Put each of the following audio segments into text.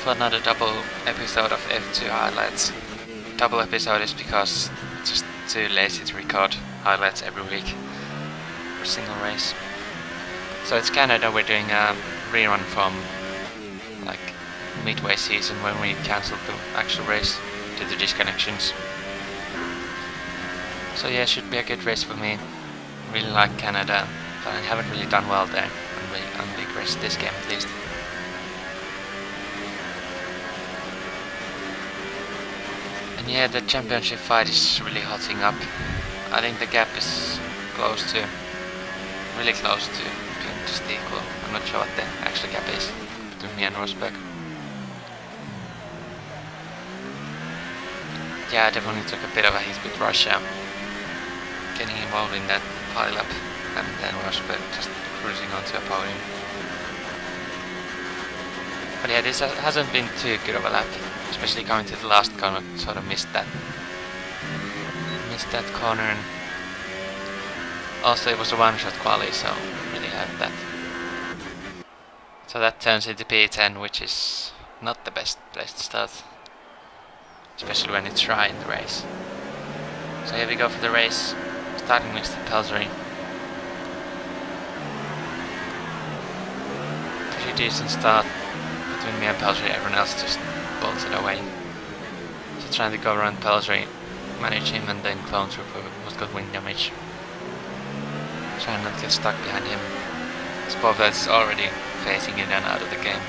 for another double episode of F2 highlights. Double episode is because it's just too lazy to record highlights every week for a single race. So it's Canada, we're doing a rerun from like midway season when we cancelled the actual race due to disconnections. So yeah, it should be a good race for me. Really like Canada, but I haven't really done well there on big race this game at least. And yeah, the championship fight is really hotting up. I think the gap is really close to being just equal. I'm not sure what the actual gap is between me and Rosberg. Yeah, I definitely took a bit of a hit with Russia, getting involved in that pile-up, and then Rosberg just cruising onto a podium. But yeah, this hasn't been too good of a lap, especially going to the last corner. Sort of missed that corner, and also it was a one-shot quali, so really had that. So that turns into P10, which is not the best place to start, especially when it's dry in the race. So here we go for the race, starting next to Pelzery. Pretty decent start between me and Pelzery, everyone else just bolted away. So trying to go around Pelzery, manage him, and then clone trooper who's got wind damage. Trying not to get stuck behind him. Spovet is already phasing in and out of the game.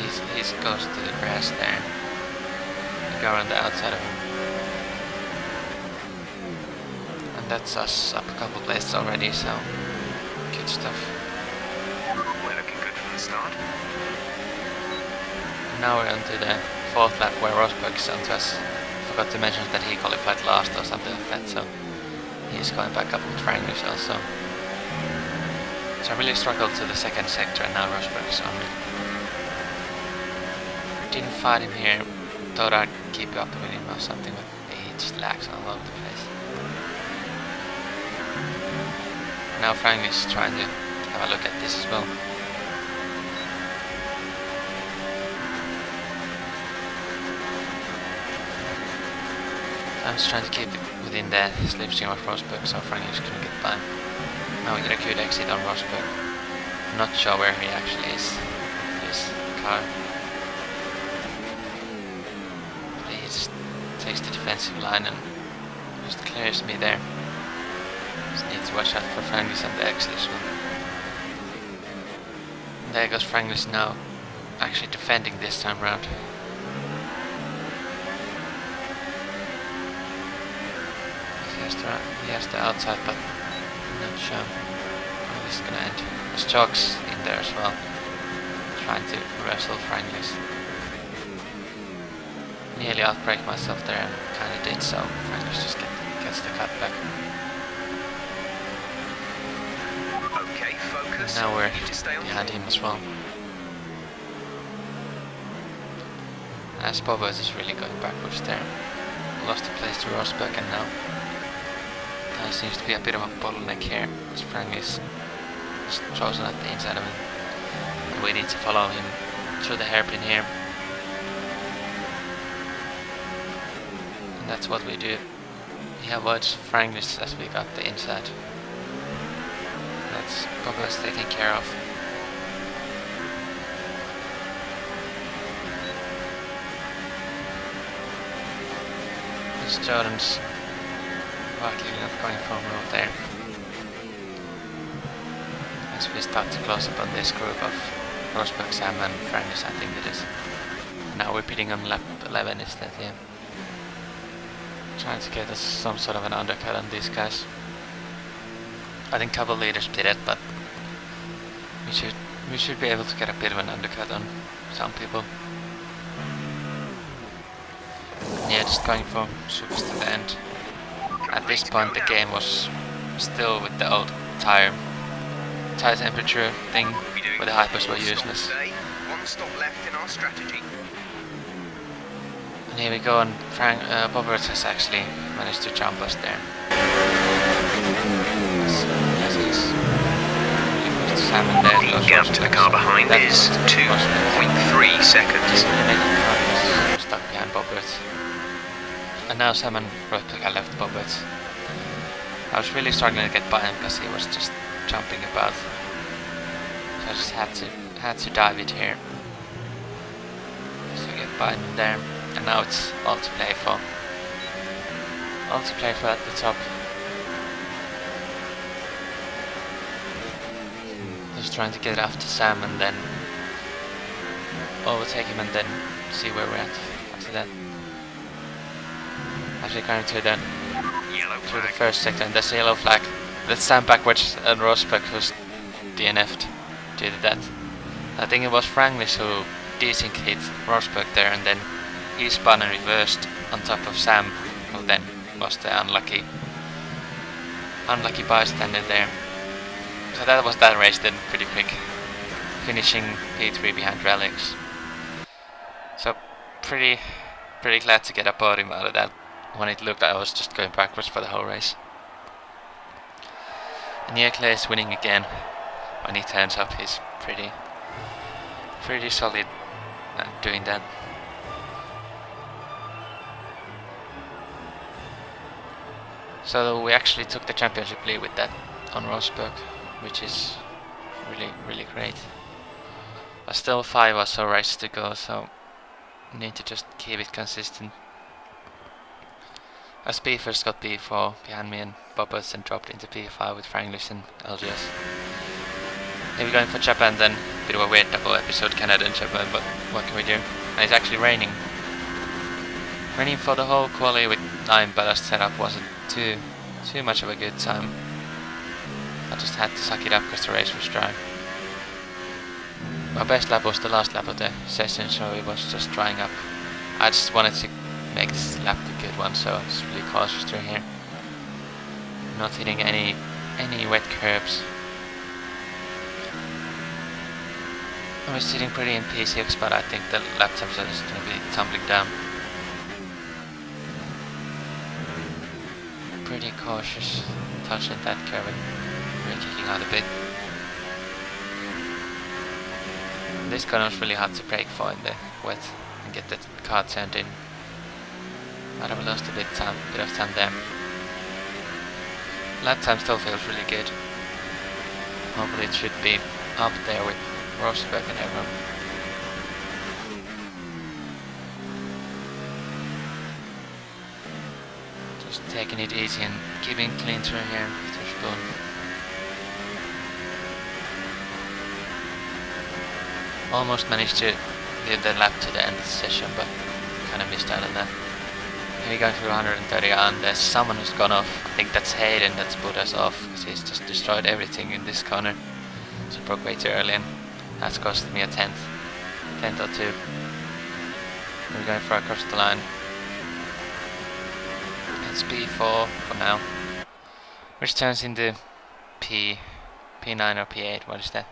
He goes to the grass there. We go around the outside of him. And that's us up a couple places already, so good stuff. We're looking good from the start. Now we're onto the fourth lap where Rosberg is onto us. Forgot to mention that he qualified last or something like that, so he's going back up with Franglish also. So I really struggled to the second sector, and now Rosberg's on me. Didn't fight him here, thought I'd keep up with him or something, but he just lags all over the place. Now Franglish is trying to have a look at this as well. I'm just trying to keep it within the slipstream of Rosberg, so Franglish couldn't get by. Now we get a good exit on Rosberg. I'm not sure where he actually is, his car. But he just takes the defensive line and just clears me there. Just need to watch out for Franglish on the exit as well. And there goes Franglish now, actually defending this time round. He has the outside, but I'm not sure how this is gonna end. There's Jogs in there as well, trying to wrestle Franglish. Nearly outbrake myself there, and kinda did so. Franglish just gets the cut back. Okay, focus. Now we're behind him as well. As Spovet is really going backwards there. Lost the place to Rosberg, and now there seems to be a bit of a bottleneck here, as Frank is just chosen at the inside of him. And we need to follow him through the hairpin here. And that's what we do. He avoids Franglish as we got the inside. That's Spovet's taken care of. This Jordan's likely not going for a move there. As we start to close up on this group of Rosberg, Sam and Franglish, I think it is. Now we're pitting on lap 11 instead, yeah. Trying to get us some sort of an undercut on these guys. I think couple leaders did it, but we should be able to get a bit of an undercut on some people. Yeah, just going for supers to the end. At this point the game was still with the old tire temperature thing, where the hypers were useless. One stop left in our strategy. And here we go, and Bobert has actually managed to jump us there. As he's really close to Sam and there. The gap to the car behind is 2.3 seconds. Was stuck behind Bobbert. And now Sam and Rosberg left Bobbert. I was really struggling to get by him because he was just jumping about. So I just had to dive it here. So get by him there. And now it's all to play for. All to play for at the top. Just trying to get after Sam and then overtake him and then see where we're at after that. Actually going through the first sector and there's a yellow flag. That's Sam backwards and Rosberg who's DNF'd due to that. I think it was Franglish who desync hit Rosberg there and then he spun and reversed on top of Sam, who then was the unlucky bystander there. So that was that race then pretty quick, finishing P3 behind Relics. So pretty glad to get a podium out of that when it looked like I was just going backwards for the whole race. And Leclerc is winning again. When he turns up he's pretty solid at doing that. So we actually took the championship lead with that on Rosberg, which is really great. But still 5 or so races to go, so need to just keep it consistent. As P first got P4 behind me and Bobbers and dropped into P5 with Franglish and LGS. If we're going for Japan then, a bit of a weird double episode, Canada and Japan, but what can we do? And it's actually raining. Raining for the whole quali with 9 ballast setup wasn't too much of a good time. I just had to suck it up because the race was dry. My best lap was the last lap of the session, so it was just drying up. I just wanted to make this lap a good one, so I was really cautious through here. Not hitting any wet curbs. I was sitting pretty in P6, but I think the lap times are just going to be tumbling down. Pretty cautious touching that curve and really kicking out a bit. This corner was really hard to brake for in the wet and get the car turned in. Might have lost a bit of time there. Lap time still feels really good. Hopefully it should be up there with Rosberg and everyone. Just taking it easy and keeping clean through here with your spoon. Almost managed to lead the lap to the end of the session, but kind of missed out on that. Here we go through 130 and there's someone who's gone off. I think that's Hayden that's put us off because he's just destroyed everything in this corner. So broke way too early and that's cost me a tenth or two. We're going for across the line. It's P4 for now, which turns into P9 or P8, what is that?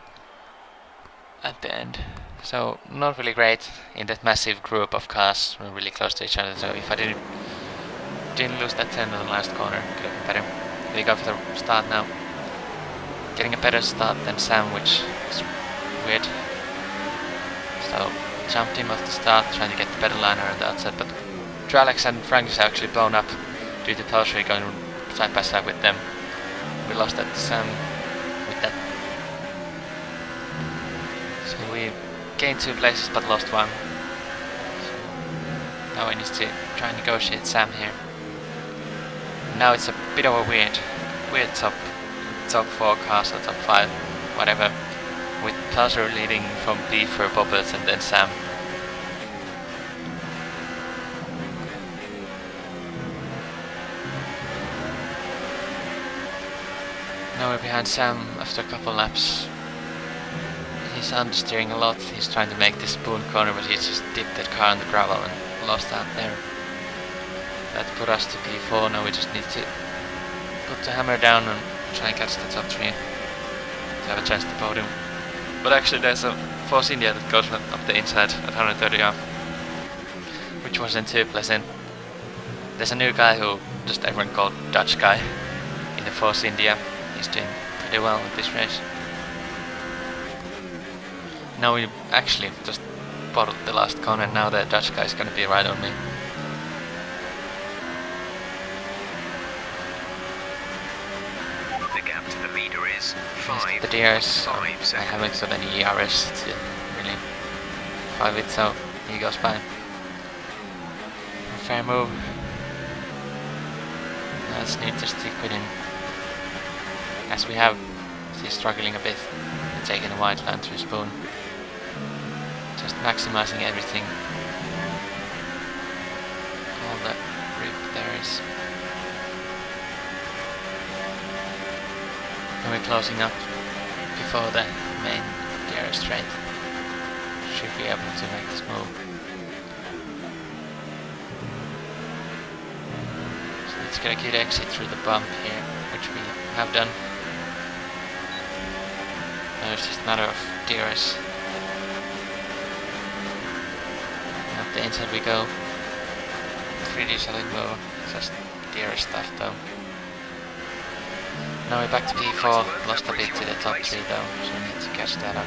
At the end. So not really great in that massive group of cars. We're really close to each other, so if I didn't lose that turn in the last corner, it could have been better. We go for the start now. Getting a better start than Sam, which is weird. So jumped him off the start, trying to get the better liner on the outside, but Tralex and Frank is actually blown up due to Pelshry going side by side with them. We lost that to Sam with that. So we gained 2 places but lost 1. So now we need to try and negotiate Sam here. Now it's a bit of a weird top 4 cars or top 5, whatever, with Pelshry leading from B for Bobbles and then Sam. Now we're behind Sam after a couple laps. He's understeering a lot, he's trying to make this spoon corner, but he just dipped that car on the gravel and lost out there. That put us to P4, now we just need to put the hammer down and try and catch the top 3 to have a chance to podium. But actually there's a Force India that goes up the inside at 130 off, which wasn't too pleasant. There's a new guy who just everyone called Dutch guy in the Force India. He's doing pretty well with this race. Now we actually just bottled the last corner, and now the Dutch guy is gonna be right on me. The gap to the leader is Yes, the DRS, 5 I seconds. haven't got any ERS to really fight with, so he goes by. Fair move. Now let's need to stick with him. As we have, he's struggling a bit, taking a wide line through spoon. Just maximizing everything. All the grip there is. And we're closing up before the main gear straight. Should be able to make this move. So let's get a good exit through the bump here, which we have done. Now it's just a matter of DRS. Up the inside we go. Pretty solid move, just DRS stuff though. Now we're back to P4, lost a bit to the top 3 though, so we need to catch that up.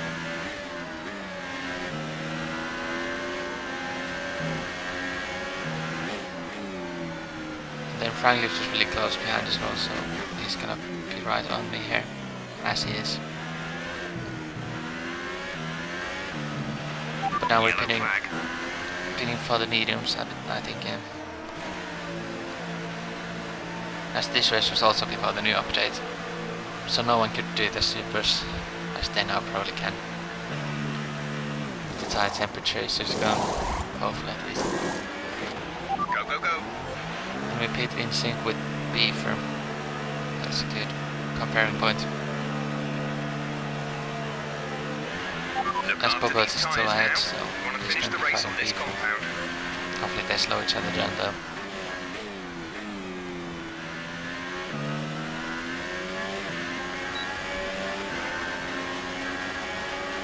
And then Franglish is really close behind as well, so he's gonna be right on me here, as he is. But now we're pinning for the mediums, I think. As this race was also before the new update, so no one could do the supers, as they now probably can. The tire temperature is just gone, hopefully at least. Go, go, go. And we pit in sync with B firm. That's a good comparing point. Look As after Bobot these is still tyres ahead, now. so We want to he's finish gonna the be race on fighting this B. compound. Hopefully they slow each other down though.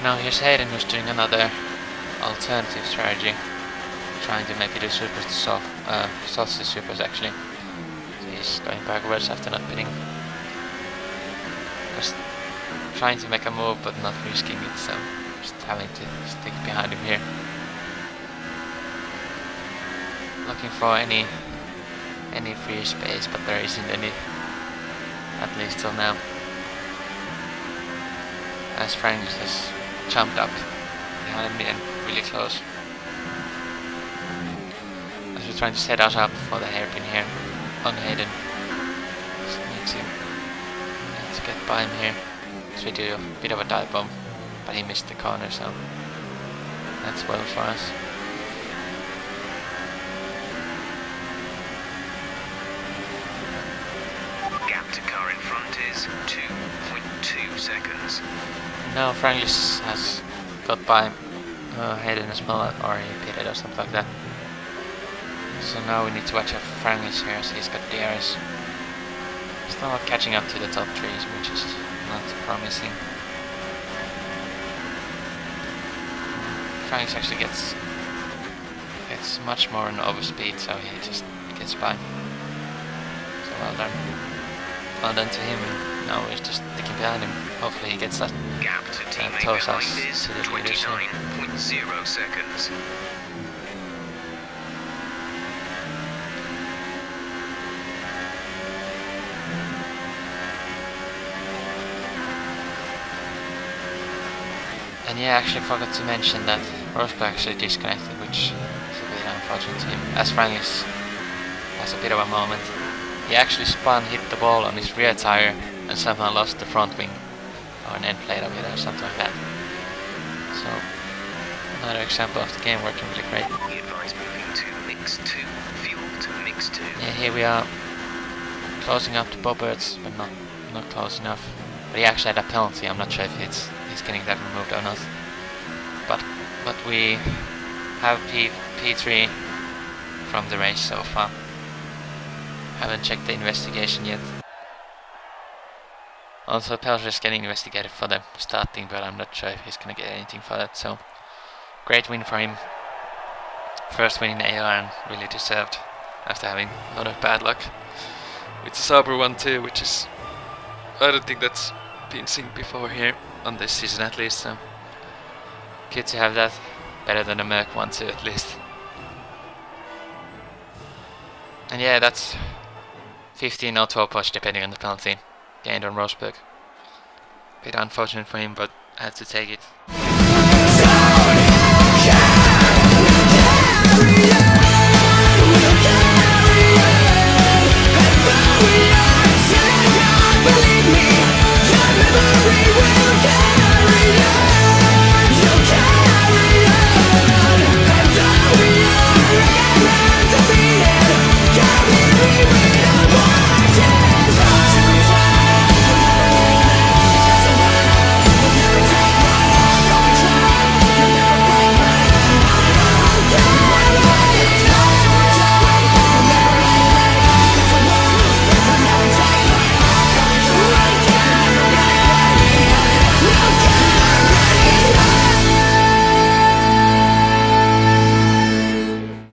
Now here's Hayden, who's doing another alternative strategy, trying to maybe do supers to softs to supers actually. So he's going backwards after not pinning. Just trying to make a move but not risking it, so just having to stick behind him here. Looking for any free space, but there isn't any, at least till now. As Frank has jumped up behind me and really close. As we're trying to set us up for the hairpin here on Hayden. Just need to get by him here. So we do a bit of a dive bomb, but he missed the corner, so that's well for us. Gap to car in front is 2.2 seconds. Now Franklis has got by Hayden as well, or he pitted or something like that. So now we need to watch out for Franklis here, as he's got DRS. Still not catching up to the top trees, which is not promising. Franklis actually gets much more on overspeed, so he just gets by. So well done. Well done to him, and now we're just sticking behind him. Hopefully he gets that Gap to teammate toes behind us is to the leadership. 29.0 seconds. And yeah, I actually forgot to mention that Rosberg actually disconnected, which is a bit unfortunate to him, as Franklis has a bit of a moment. He actually spun, hit the ball on his rear tire, and somehow lost the front wing, or an end plate of it, or something like that. So, another example of the game working really great. Be advised moving to mix 2. Fuel to mix 2. Yeah, here we are, closing up to Boberts, but not close enough. But he actually had a penalty. I'm not sure if he's getting that removed or not. But we have P3 from the race so far. Haven't checked the investigation yet. Also, Pelser is getting investigated for the starting, but I'm not sure if he's gonna get anything for that. So, great win for him. First win in AR, and really deserved after having a lot of bad luck with the Sauber one too, which is, I don't think that's been seen before here on this season at least. So Good to have that. Better than a Merc 1-2 at least. And yeah, that's 15 or 12 push depending on the penalty gained on Rosberg. Bit unfortunate for him, but I had to take it.